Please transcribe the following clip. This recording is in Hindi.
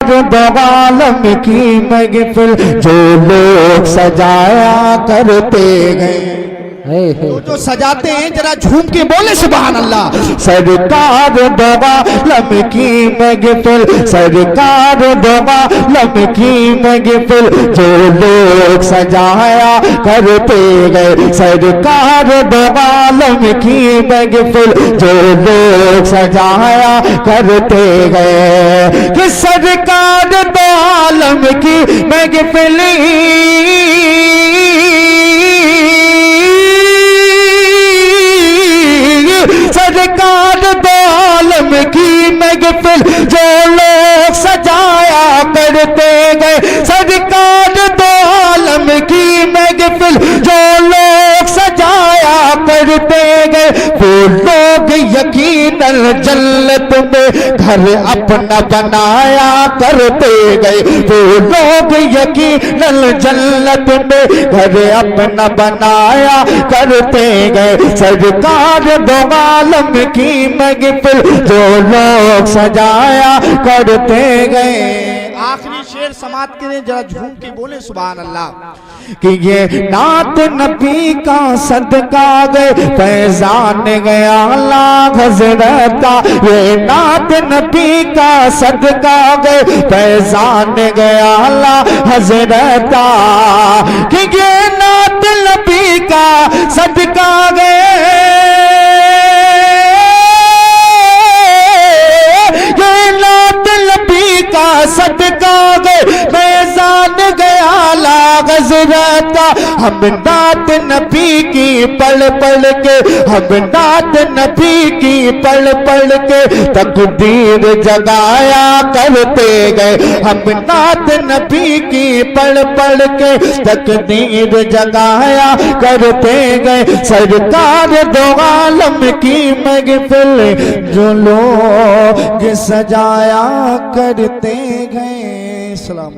दो आलम की महफिल जो लोग सजाया करते गए। तो जो सजाते हैं जरा झूम के बोले सुभान अल्लाह। सरकार दो आलम की महफिल, सरकार दो आलम की महफिल जो लोग सजाया करते गए। सरकार दो आलम की महफिल जो लोग सजाया करते गए। कि सरकार दो आलम की महफिल सरकार दो आलम की महफिल जो लोग सजाया करते गए। सरकार दो आलम की महफिल जो लोग सजाया करते गए। वो लोग यकीनन जन्नत में घर अपना बनाया करते गए। वो लोग यकीनन जन्नत में घर अपना बनाया करते गए। सरकार दो आलम की महफिल जो लोग सजाया करते गए। आखिरी शेर समात करें जरा झूम के बोले सुभान अल्लाह। कि ये नात नबी का सदका गए फैजान गया अल्लाह हजरत का। ये नात नबी का सदका गए फैजान गया अल्लाह हजरत का। कि ये नात नबी का सदका गए, ये नात नबी का सदका गए फैजान गया अल्लाह हजरत का। हम नात नबी की पढ़ पढ़ के, हम नात नबी की पढ़ पढ़ के तकदीर जगाया करते गए। हम नात नबी की पढ़ पढ़ के तकदीर जगाया करते गए। सरकार दो आलम की महफिल जो लोग सजाया करते गए। सलाम।